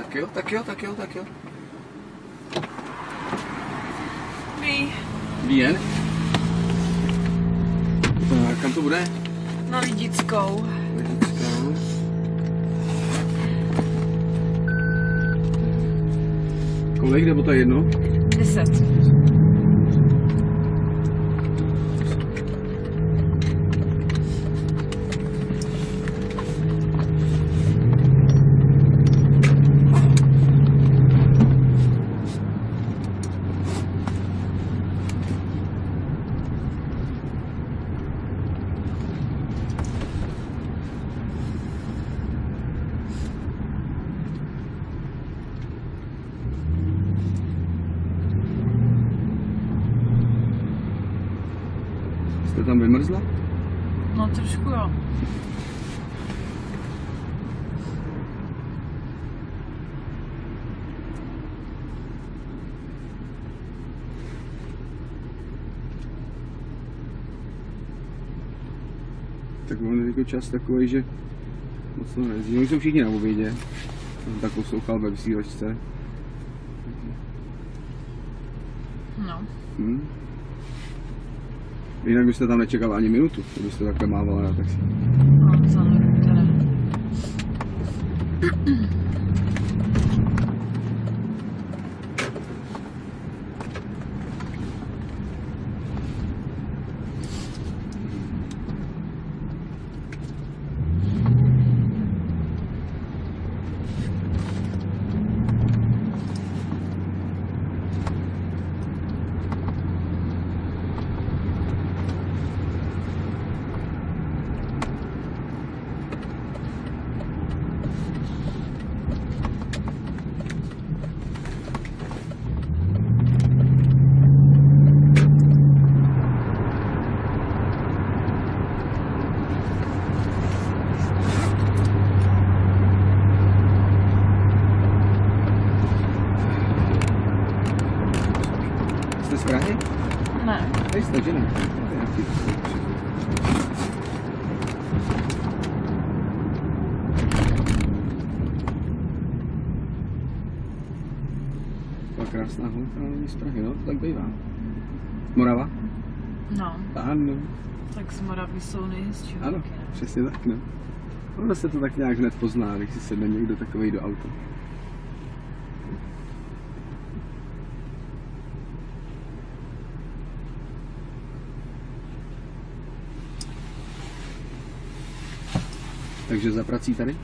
Tak jo. Ví jen? Tak, kam to bude? Na Lidickou. Kolik, nebo to je jedno? 10. Jste tam vymrzla? No trošku jo. Tak on je jako čas takový, že moc to nejezdí. Oni jsou všichni na obědě. Jsem tak poslouchal ve vysílačce. No. Jinak byste tam nečekal ani minutu, kdybyste takhle mávala na taxi. No, za mě teda. Jste z Prahy? Ne. Nejste, že ne? Byla krásná holka, ale není z Prahy, no, to tak bývá. Morava? No. Ano. Tak z Moravy jsou nejhezčí. Ano, přesně tak, no. Ono se to tak nějak hned pozná, když si sedne někdo takovej do auta. Takže za prací tady?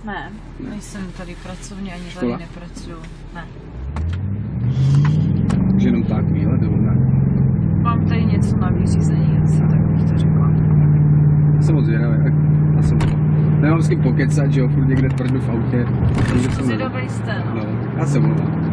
Ne, nejsem tady pracovně, ani Škola? tady nepracuju. Ne. Takže jenom tak, výlet, nebo ne? Mám tady něco na vyřízení, asi tak bych to řekla. Jsem moc zvědavý, já jsem nemám s kým pokecat, že jo, furt někde tvrdnu v autě. Zvědavej jste, no. No, já se mluvám.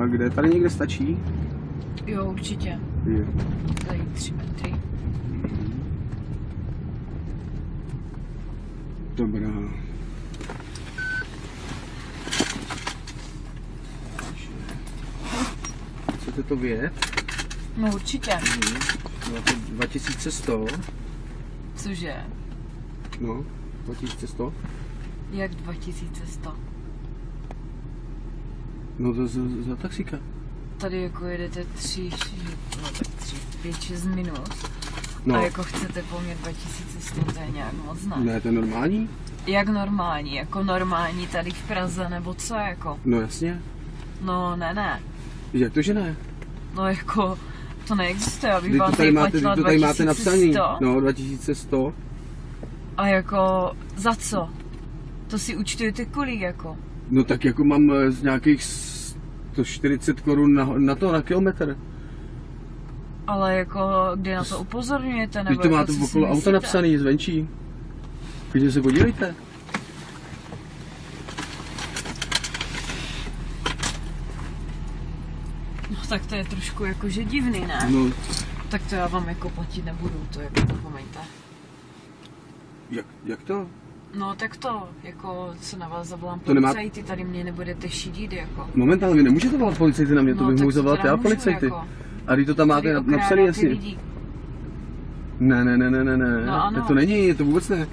Kde? Tady někde stačí? Jo, určitě. Je. Tady 3 metry. Dobrá. Chcete to vyjet? No určitě. 2100. Cože? No, 2100. Jak 2100? No to za taxíka. Tady jako jedete 5-6 minut No. A jako chcete po mně 2100, to je nějak moc, ne? Ne, to je normální? Jak normální? Jako normální tady v Praze, nebo co jako? No jasně. No ne. Jak to, že ne? No jako, to neexistuje, abych Vy vám to tady máte, platila to tady máte napsaný. 2100. No, 2100. A jako, za co? To si účtujete kolik jako? No tak jako mám z nějakých 140 korun na kilometr. Ale jako, kde na to upozorňujete? Nebo Když to jako, máte co si okolo auta myslíte? napsaný zvenčí. Když se podívejte. No tak to je trošku jakože divný, ne? No, Tak to já vám jako platit nebudu, to jako zapomeňte. jak to? No tak to, jako se na vás zavolám To nemá- policajty, tady mě nebudete šidit jako. Momentálně vy nemůžete volat policajty na mě, to No, bych tak mohl to zavolat teda já můžu, policajty. jako. A když to tam máte Tady napsaný okrádáte jasně. lidi. Ne. No ano. To není, to vůbec ne.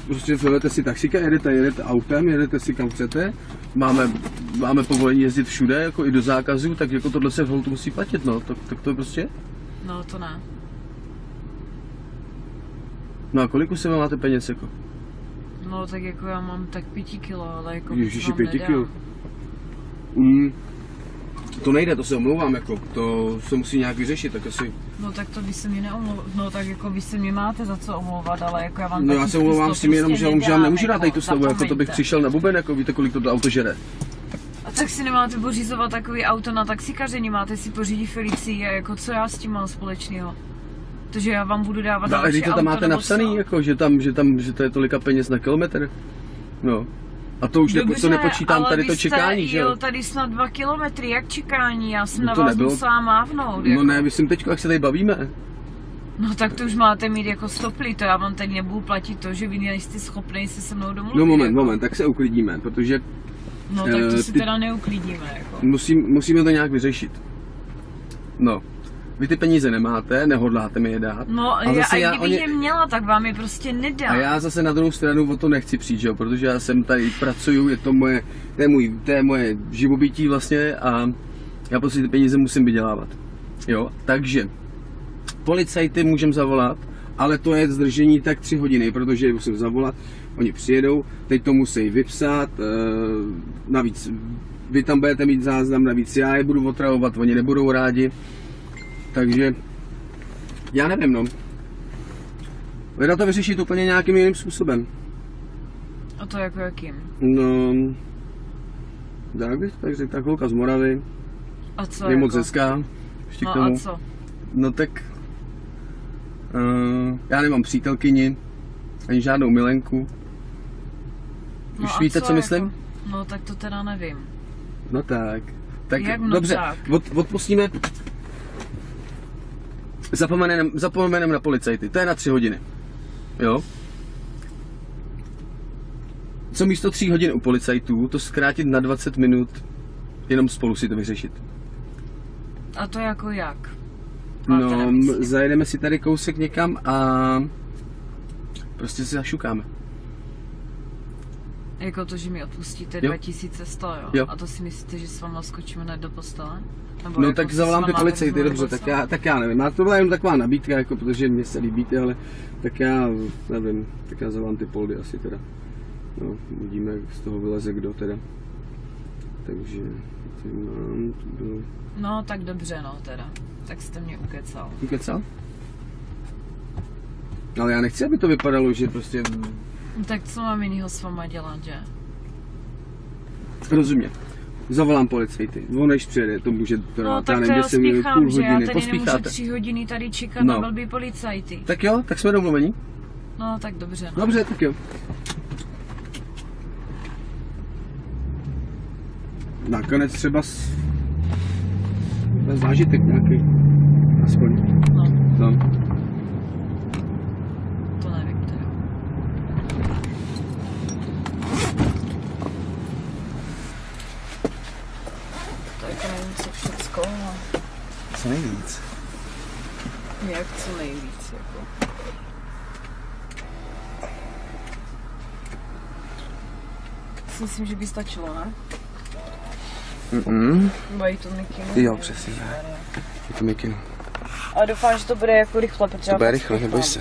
Prostě vezmete si taxíka, jedete autem, jedete si kam chcete. Máme povolení jezdit všude, jako i do zákazu, tak jako tohle se v holtu musí platit, no. Tak to je prostě. No to ne. No a kolik už se máte peněz, jako? No tak jako já mám tak 5 kilo, ale jako Ježiši, vám 5 nedám. kil. To nejde, to se omlouvám, jako. To se musí nějak vyřešit, tak asi. No tak to vy se mi no tak jako vy se mi máte za co omlouvat, ale jako já vám No já taky se omlouvám prostě s tím jenom, že vám nemůžu dát tady tu jako, slovo, jako to bych zapomeňte. přišel na buben, jako víte, kolik to auto žere. A tak si nemáte pořizovat takový auto na taxikaření, máte si pořídit Felicii a jako co já s tím mám společného? To, že já vám budu dávat No, ale další když to tam auto, máte nebo napsaný, co? jako, že to je tolika peněz na kilometr. No. A to už to nepočítám ale tady vy to jste čekání, že jo? jel tady snad 2 kilometry, jak čekání? Já jsem No na to vás nebylo. musela mávnout. No Jako. ne, myslím teď, jak se tady bavíme. No tak to už máte mít jako stopli, to já vám teď nebudu platit to, že vy nejste schopný se se mnou domluvit. No jako. moment, tak se uklidníme, protože No tak to si ty- teda neuklidíme, jako. musíme to nějak vyřešit. No. Vy ty peníze nemáte, nehodláte mi je dát. No A já, zase a kdybych je měla, tak vám je prostě nedám. A já zase na druhou stranu o to nechci přijít, že jo? Protože já jsem tady pracuju, to je moje živobytí vlastně a já prostě ty peníze musím vydělávat. Jo, takže policajty můžem zavolat, ale to je zdržení tak 3 hodiny, protože je musím zavolat, oni přijedou, teď to musí vypsat, navíc vy tam budete mít záznam, navíc já je budu otravovat, oni nebudou rádi, takže já nevím, no. Vy to vyřešit úplně nějakým jiným způsobem. A to jako jakým? No, jak bych tak řekl, ta holka z Moravy, A co je jako? moc hezká, ještě No k tomu. a co? No tak, já nemám přítelkyni, ani žádnou milenku. No Už a víte, co myslím? Jako? No tak to teda nevím. No tak. Tak Jak no dobře, tak? odpustíme. Zapomeneme na policajty, to je na 3 hodiny. Jo? Co místo 3 hodin u policajtů, to zkrátit na 20 minut, jenom spolu si to vyřešit. A to jako jak? Máte na No, mysli? zajedeme si tady kousek někam a prostě se zašukáme. Jako to, že mi odpustíte Jo. 2100, jo? Jo. A to si myslíte, že s váma skočíme hned do postele? Nebo No jako tak s zavolám ty váma policajty, vezmu, dobře, nebo co? tak já nevím. To byla jenom taková nabídka, jako, protože mě se líbíte, ale tak já nevím, tak já zavolám ty poldy asi teda. No, uvidíme, jak z toho vyleze kdo teda. Takže, ty mám, to bylo... No tak dobře, no teda. Tak jste mě ukecal. Ukecal? Ale já nechci, aby to vypadalo, že prostě... No, tak co mám jinýho s váma dělat, že? Rozumě. Zavolám policajty. On než přijede, to může No trvat, tak to nevím, já 10 minut, spíchám, půl že já hodiny, tady nemůžu pospícháte. 3 hodiny tady čekat No. na blbý policajty. Tak jo, tak jsme domluveni. No tak dobře, no. Dobře, tak jo. Nakonec třeba zážitek nějaký. Aspoň. No, No. to nevím teda. To jako nevím, co všecko, no. Co nejvíc. Jak co nejvíc, jako. Si myslím, že by stačilo, ne? Mm-mm. Mají to mikinu. Jo, přesně. Je to mikinu. Ale doufám, že to bude jako rychle, protože To bude rychle, neboj se.